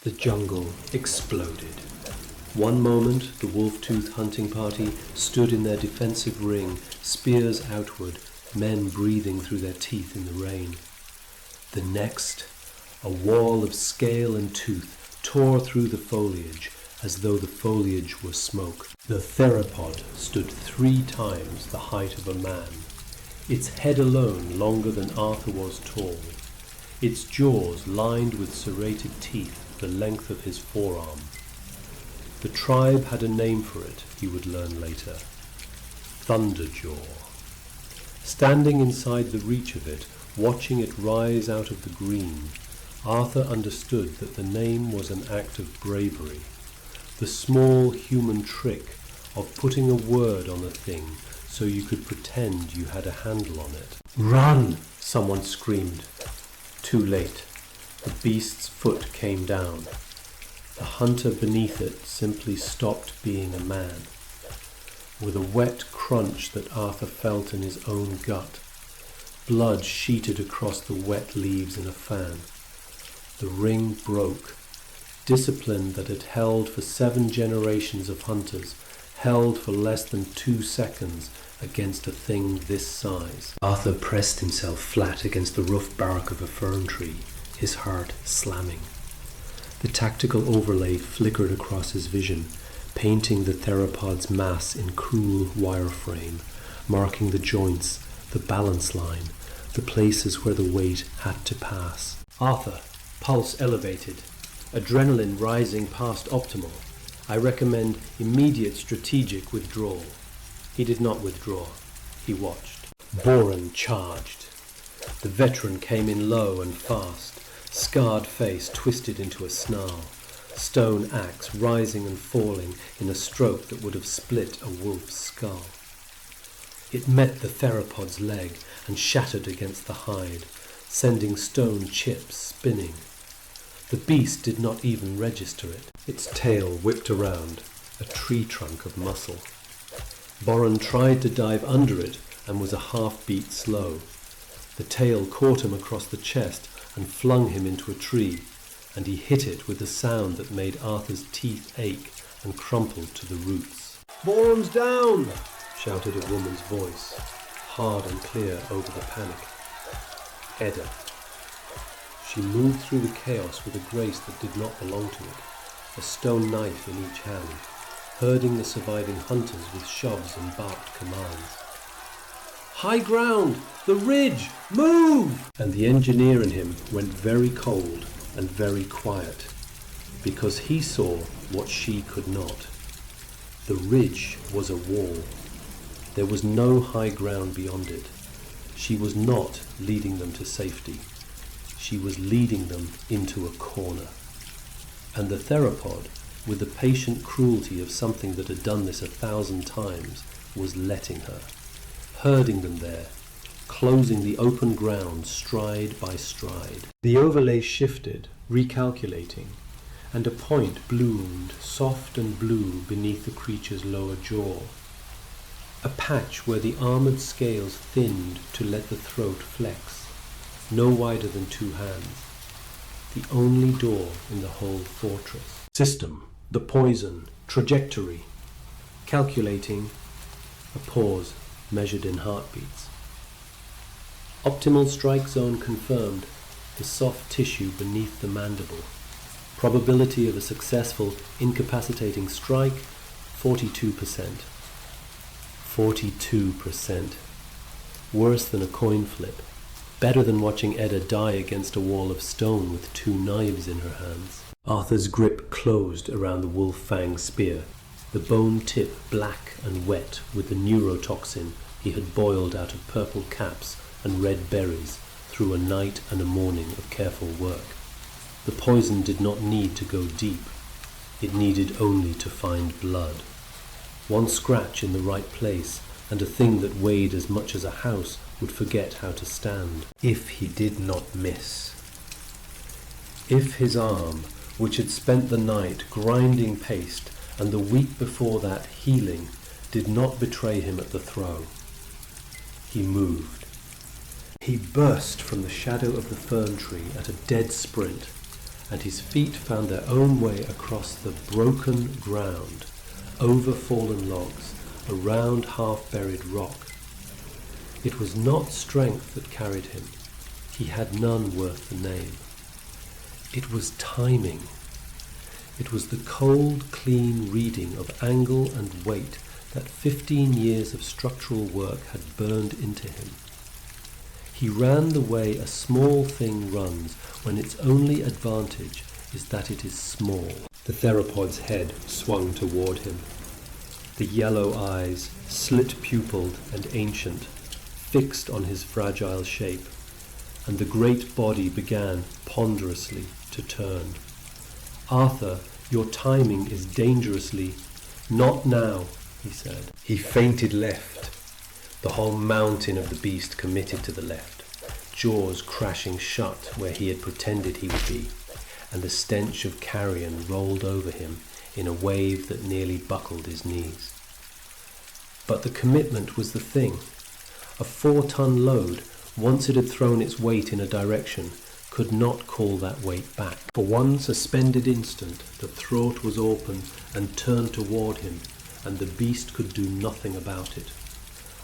The jungle exploded. One moment, the wolf-tooth hunting party stood in their defensive ring, spears outward, men breathing through their teeth in the rain. The next, a wall of scale and tooth tore through the foliage as though the foliage were smoke. The theropod stood 3 times the height of a man, its head alone longer than Arthur was tall, its jaws lined with serrated teeth the length of his forearm. The tribe had a name for it, he would learn later. Thunderjaw. Standing inside the reach of it, watching it rise out of the green, Arthur understood that the name was an act of bravery, the small human trick of putting a word on a thing so you could pretend you had a handle on it. "Run!" someone screamed. Too late. The beast's foot came down. The hunter beneath it simply stopped being a man. With a wet crunch that Arthur felt in his own gut, blood sheeted across the wet leaves in a fan. The ring broke. Discipline that had held for 7 generations of hunters held for less than 2 seconds against a thing this size. Arthur pressed himself flat against the rough bark of a fern tree, his heart slamming. The tactical overlay flickered across his vision, painting the theropod's mass in cruel wireframe, marking the joints, the balance line, the places where the weight had to pass. Arthur, pulse elevated, adrenaline rising past optimal. I recommend immediate strategic withdrawal. He did not withdraw. He watched. Boron charged. The veteran came in low and fast, scarred face twisted into a snarl, stone axe rising and falling in a stroke that would have split a wolf's skull. It met the theropod's leg and shattered against the hide, sending stone chips spinning. The beast did not even register it. Its tail whipped around, a tree trunk of muscle. Boron tried to dive under it and was a half-beat slow. The tail caught him across the chest and flung him into a tree, and he hit it with a sound that made Arthur's teeth ache and crumpled to the roots. "Boron's down!" shouted a woman's voice, hard and clear over the panic. Edda. She moved through the chaos with a grace that did not belong to it, a stone knife in each hand, herding the surviving hunters with shoves and barked commands. "High ground! The ridge! Move!" And the engineer in him went very cold and very quiet, because he saw what she could not. The ridge was a wall. There was no high ground beyond it. She was not leading them to safety. She was leading them into a corner. And the theropod, with the patient cruelty of something that had done this 1,000 times, was letting her, herding them there, closing the open ground stride by stride. The overlay shifted, recalculating, and a point bloomed, soft and blue, beneath the creature's lower jaw. A patch where the armoured scales thinned to let the throat flex, no wider than 2 hands. The only door in the whole fortress. System, the poison, trajectory. Calculating, a pause measured in heartbeats. Optimal strike zone confirmed, the soft tissue beneath the mandible. Probability of a successful incapacitating strike, 42%. 42%. Worse than a coin flip. Better than watching Edda die against a wall of stone with 2 knives in her hands. Arthur's grip closed around the wolf-fang spear, the bone tip black and wet with the neurotoxin he had boiled out of purple caps and red berries through a night and a morning of careful work. The poison did not need to go deep. It needed only to find blood. One scratch in the right place, and a thing that weighed as much as a house would forget how to stand. If he did not miss. If his arm, which had spent the night grinding paste and the week before that healing, did not betray him at the throw. He moved. He burst from the shadow of the fern tree at a dead sprint, and his feet found their own way across the broken ground, over fallen logs, around half-buried rock. It was not strength that carried him. He had none worth the name. It was timing. It was the cold, clean reading of angle and weight that 15 years of structural work had burned into him. He ran the way a small thing runs when its only advantage is that it is small. The theropod's head swung toward him. The yellow eyes, slit-pupilled and ancient, fixed on his fragile shape, and the great body began ponderously to turn. "Arthur, your timing is dangerously—" "Not now," he said. He feinted left. The whole mountain of the beast committed to the left, jaws crashing shut where he had pretended he would be, and the stench of carrion rolled over him in a wave that nearly buckled his knees. But the commitment was the thing. A 4-ton load, once it had thrown its weight in a direction, could not call that weight back. For one suspended instant, the throat was open and turned toward him, and the beast could do nothing about it.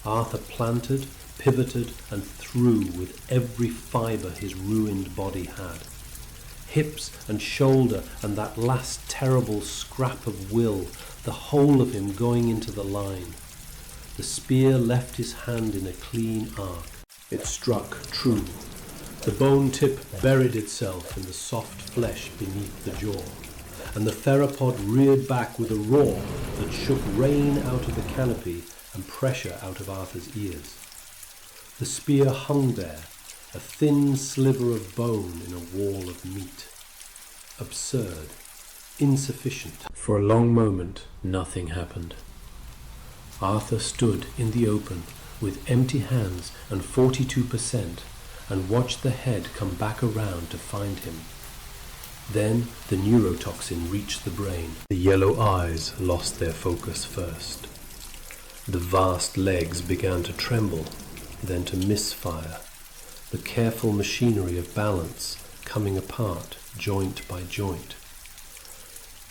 Arthur planted, pivoted, and threw with every fibre his ruined body had. Hips and shoulder and that last terrible scrap of will, the whole of him going into the line. The spear left his hand in a clean arc. It struck true. The bone tip buried itself in the soft flesh beneath the jaw, and the theropod reared back with a roar that shook rain out of the canopy and pressure out of Arthur's ears. The spear hung there, a thin sliver of bone in a wall of meat. Absurd, insufficient. For a long moment, nothing happened. Arthur stood in the open with empty hands and 42%, and watched the head come back around to find him. Then the neurotoxin reached the brain. The yellow eyes lost their focus first. The vast legs began to tremble, then to misfire, the careful machinery of balance coming apart joint by joint.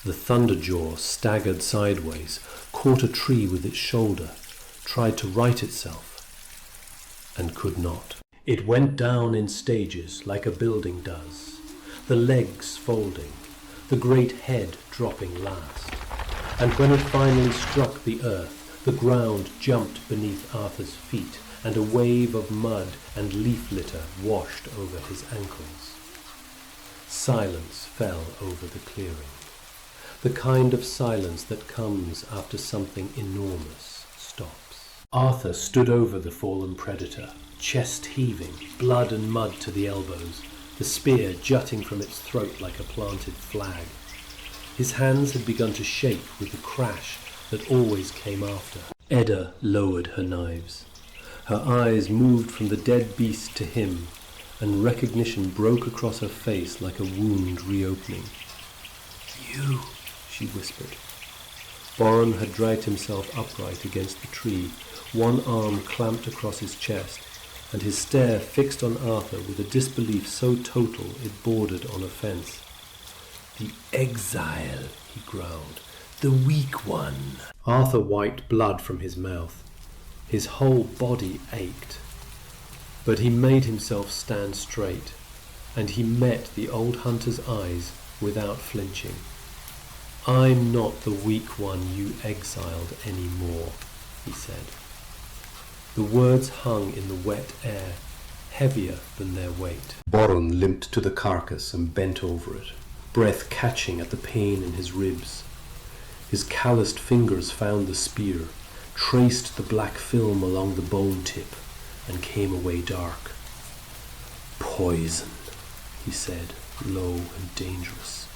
The Thunderjaw staggered sideways, caught a tree with its shoulder, tried to right itself, and could not. It went down in stages like a building does, the legs folding, the great head dropping last. And when it finally struck the earth, the ground jumped beneath Arthur's feet, and a wave of mud and leaf litter washed over his ankles. Silence fell over the clearing, the kind of silence that comes after something enormous stops. Arthur stood over the fallen predator, chest heaving, blood and mud to the elbows, the spear jutting from its throat like a planted flag. His hands had begun to shake with the crash that always came after. Edda lowered her knives. Her eyes moved from the dead beast to him, and recognition broke across her face like a wound reopening. "You," she whispered. Boron had dragged himself upright against the tree, one arm clamped across his chest, and his stare fixed on Arthur with a disbelief so total it bordered on offence. "The Exile," he growled. "The weak one." Arthur wiped blood from his mouth. His whole body ached. But he made himself stand straight, and he met the old hunter's eyes without flinching. "I'm not the weak one you exiled any more," he said. The words hung in the wet air, heavier than their weight. Boron limped to the carcass and bent over it, breath catching at the pain in his ribs. His calloused fingers found the spear, traced the black film along the bone tip, and came away dark. "Poison," he said, low and dangerous.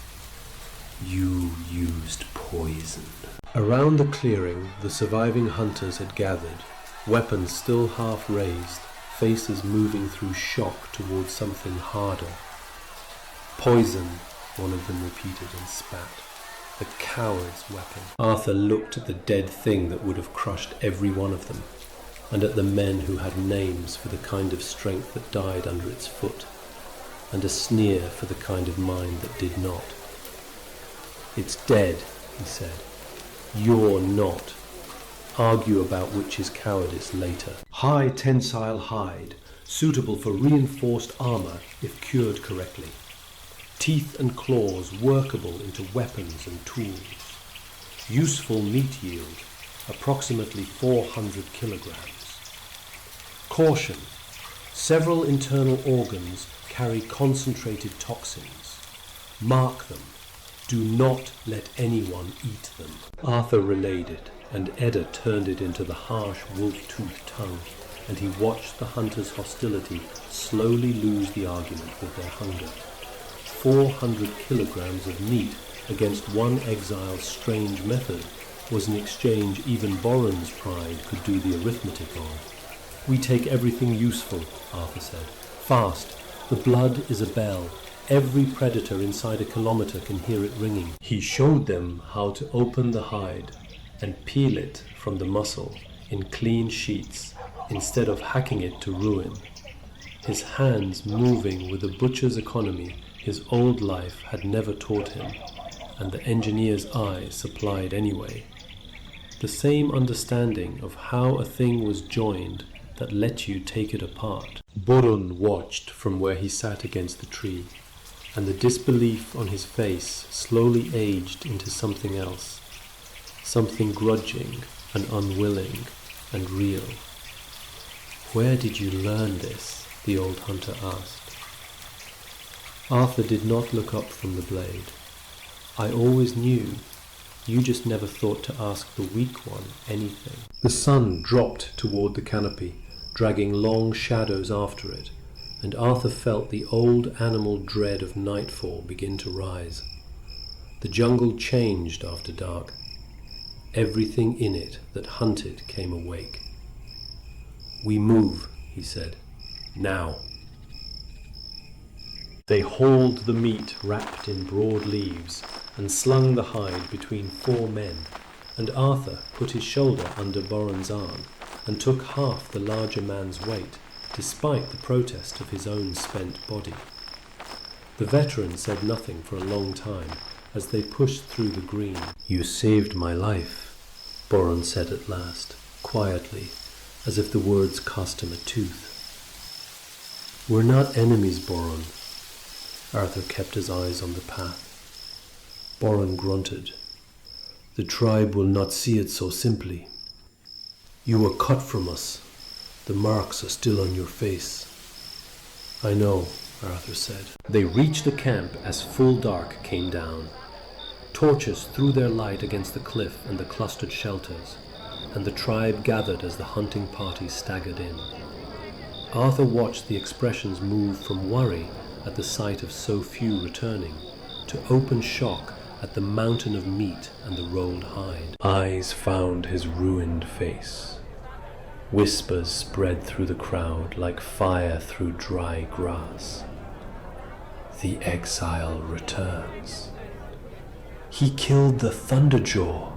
"You used poison." Around the clearing, the surviving hunters had gathered, weapons still half raised, faces moving through shock towards something harder. "Poison," one of them repeated and spat. "The coward's weapon." Arthur looked at the dead thing that would have crushed every one of them, and at the men who had names for the kind of strength that died under its foot. and a sneer for the kind of mind that did not. "It's dead," he said. "You're not. Argue about which is cowardice later." High tensile hide, suitable for reinforced armor if cured correctly. Teeth and claws workable into weapons and tools. Useful meat yield, approximately 400 kilograms. Caution: several internal organs carry concentrated toxins. Mark them. Do not let anyone eat them. Arthur relayed it, and Edda turned it into the harsh wolf-toothed tongue, and he watched the hunters' hostility slowly lose the argument with their hunger. 400 kilograms of meat against one exile's strange method was an exchange even Boron's pride could do the arithmetic on. "We take everything useful," Arthur said. "Fast. The blood is a bell. Every predator inside a kilometer can hear it ringing." He showed them how to open the hide and peel it from the muscle in clean sheets instead of hacking it to ruin. His hands moving with a butcher's economy his old life had never taught him, and the engineer's eye supplied anyway. The same understanding of how a thing was joined that let you take it apart. Boron watched from where he sat against the tree, and the disbelief on his face slowly aged into something else, something grudging and unwilling and real. "Where did you learn this?" the old hunter asked. Arthur did not look up from the blade. "I always knew. You just never thought to ask the weak one anything." The sun dropped toward the canopy, dragging long shadows after it, and Arthur felt the old animal dread of nightfall begin to rise. The jungle changed after dark. Everything in it that hunted came awake. "We move," he said. "Now." They hauled the meat wrapped in broad leaves and slung the hide between 4 men, and Arthur put his shoulder under Boron's arm and took half the larger man's weight, despite the protest of his own spent body. The veteran said nothing for a long time as they pushed through the green. "You saved my life," Boron said at last, quietly, as if the words cost him a tooth. "We're not enemies, Boron." Arthur kept his eyes on the path. Boron grunted. "The tribe will not see it so simply. You were cut from us. The marks are still on your face." "I know," Arthur said. They reached the camp as full dark came down. Torches threw their light against the cliff and the clustered shelters, and the tribe gathered as the hunting party staggered in. Arthur watched the expressions move from worry at the sight of so few returning to open shock at the mountain of meat and the rolled hide. Eyes found his ruined face. Whispers spread through the crowd like fire through dry grass. "The exile returns. He killed the Thunderjaw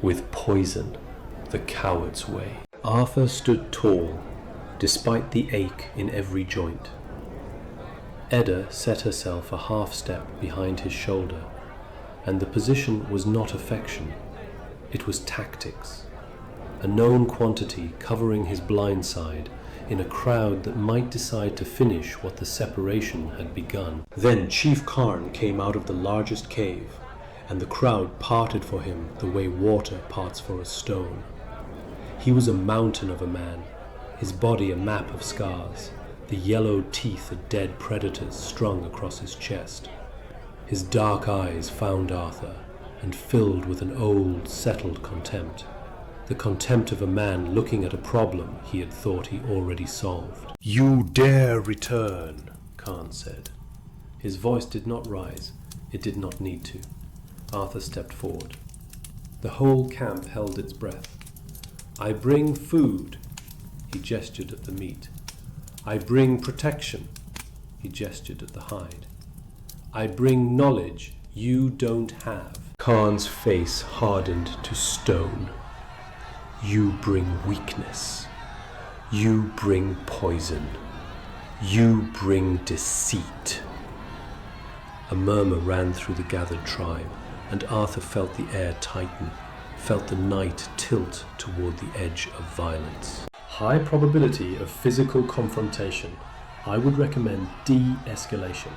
with poison, the coward's way." Arthur stood tall, despite the ache in every joint. Edda set herself a half step behind his shoulder, and the position was not affection, it was tactics, a known quantity covering his blind side in a crowd that might decide to finish what the separation had begun. Then Chief Karn came out of the largest cave, and the crowd parted for him the way water parts for a stone. He was a mountain of a man, his body a map of scars, the yellow teeth of dead predators strung across his chest. His dark eyes found Arthur and filled with an old, settled contempt, the contempt of a man looking at a problem he had thought he already solved. "You dare return," Karn said. His voice did not rise. It did not need to. Arthur stepped forward. The whole camp held its breath. "I bring food." He gestured at the meat. "I bring protection." He gestured at the hide. "I bring knowledge you don't have." Karn's face hardened to stone. "You bring weakness. You bring poison. You bring deceit. A murmur ran through the gathered tribe, and Arthur felt the air tighten, felt the night tilt toward the edge of violence. High probability of physical confrontation. I would recommend de-escalation.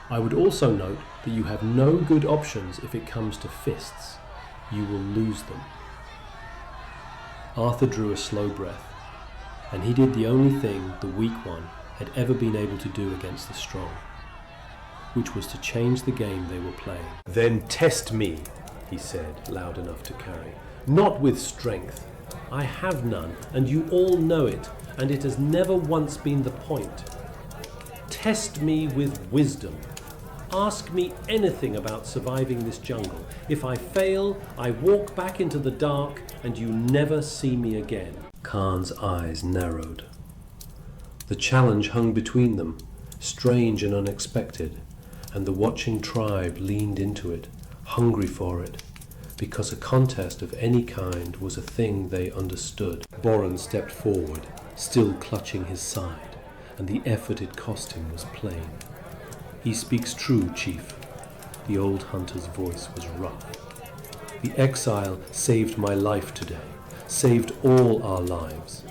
I would also note that you have no good options if it comes to fists. You will lose them. Arthur drew a slow breath, and he did the only thing the weak one had ever been able to do against the strong, which was to change the game they were playing. Then test me, he said, loud enough to carry. Not with strength. I have none, and you all know it, and it has never once been the point. Test me with wisdom. Ask me anything about surviving this jungle. If I fail, I walk back into the dark, and you never see me again. Karn's eyes narrowed. The challenge hung between them, strange and unexpected, and the watching tribe leaned into it, hungry for it, because a contest of any kind was a thing they understood. Boron stepped forward, still clutching his side, and the effort it cost him was plain. He speaks true, Chief. The old hunter's voice was rough. The exile saved my life today, saved all our lives.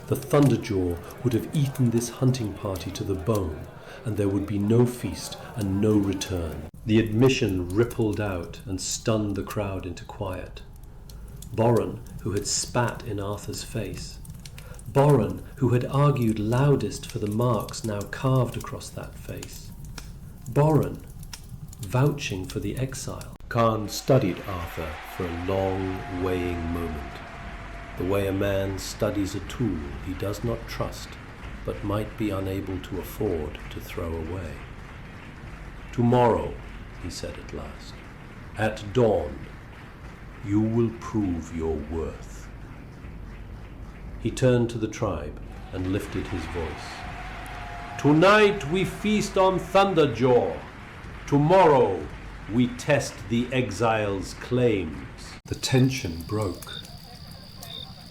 The Thunderjaw would have eaten this hunting party to the bone, and there would be no feast and no return. The admission rippled out and stunned the crowd into quiet. Boron, who had spat in Arthur's face. Boron, who had argued loudest for the marks now carved across that face. Boron, vouching for the exile. Karn studied Arthur for a long, weighing moment, the way a man studies a tool he does not trust, but might be unable to afford to throw away. Tomorrow, he said at last, at dawn, you will prove your worth. He turned to the tribe and lifted his voice. Tonight we feast on Thunderjaw. Tomorrow we test the exile's claims. The tension broke.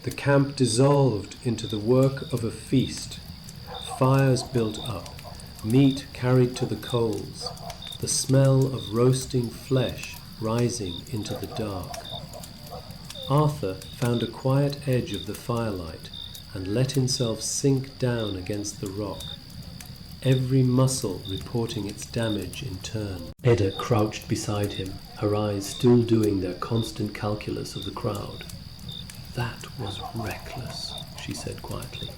The camp dissolved into the work of a feast. Fires built up, meat carried to the coals, the smell of roasting flesh rising into the dark. Arthur found a quiet edge of the firelight and let himself sink down against the rock, every muscle reporting its damage in turn. Edda crouched beside him, her eyes still doing their constant calculus of the crowd. That was reckless, she said quietly.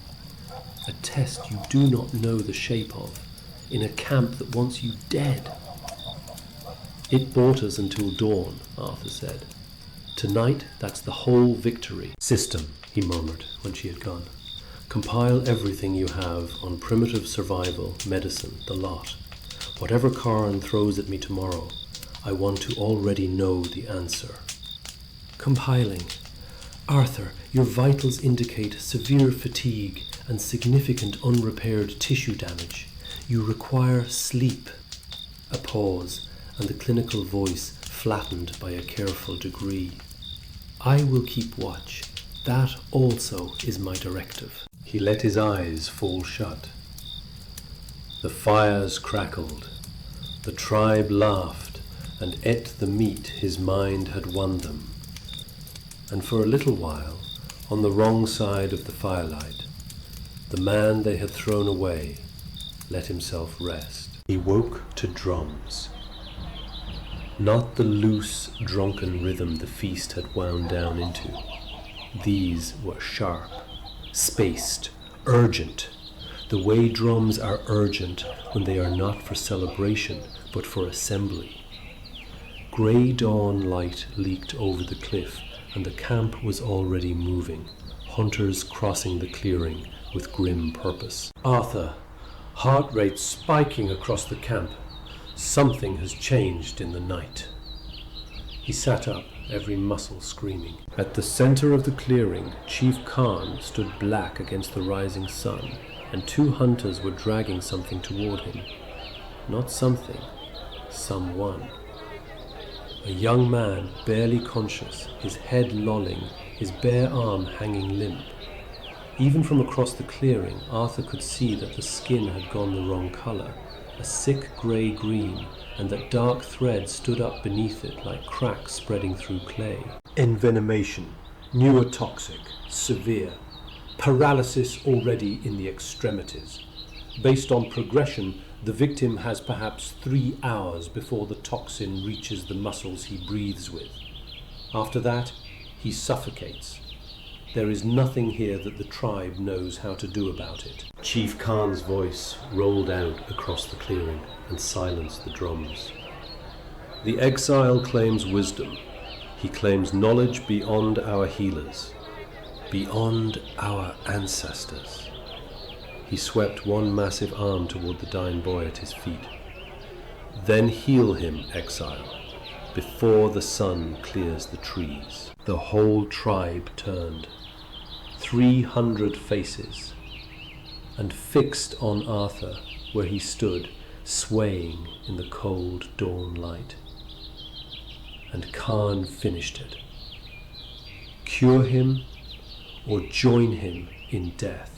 A test you do not know the shape of, in a camp that wants you dead. It bought us until dawn, Arthur said. Tonight, that's the whole victory. System, he murmured when she had gone. Compile everything you have on primitive survival, medicine, the lot. Whatever Karn throws at me tomorrow, I want to already know the answer. Compiling. Arthur, your vitals indicate severe fatigue and significant unrepaired tissue damage. You require sleep. A pause, and the clinical voice flattened by a careful degree. I will keep watch. That also is my directive. He let his eyes fall shut. The fires crackled. The tribe laughed and ate the meat his mind had won them. And for a little while, on the wrong side of the firelight, the man they had thrown away let himself rest. He woke to drums. Not the loose, drunken rhythm the feast had wound down into. These were sharp, spaced, urgent, the way drums are urgent when they are not for celebration but for assembly. Grey dawn light leaked over the cliff, and the camp was already moving, hunters crossing the clearing with grim purpose. Arthur, heart rate spiking across the camp. Something has changed in the night. He sat up, every muscle screaming. At the center of the clearing, Chief Karn stood black against the rising sun, and two hunters were dragging something toward him. Not something, someone. A young man, barely conscious, his head lolling, his bare arm hanging limp. Even from across the clearing, Arthur could see that the skin had gone the wrong colour, a sick grey-green, and that dark threads stood up beneath it like cracks spreading through clay. Envenomation, neurotoxic, severe. Paralysis already in the extremities. Based on progression, the victim has perhaps 3 hours before the toxin reaches the muscles he breathes with. After that, he suffocates. There is nothing here that the tribe knows how to do about it. Chief Karn's voice rolled out across the clearing and silenced the drums. The exile claims wisdom. He claims knowledge beyond our healers, beyond our ancestors. He swept one massive arm toward the dying boy at his feet. Then heal him, exile, before the sun clears the trees. The whole tribe turned. 300 faces, and fixed on Arthur where he stood, swaying in the cold dawn light. And Karn finished it. Cure him or join him in death.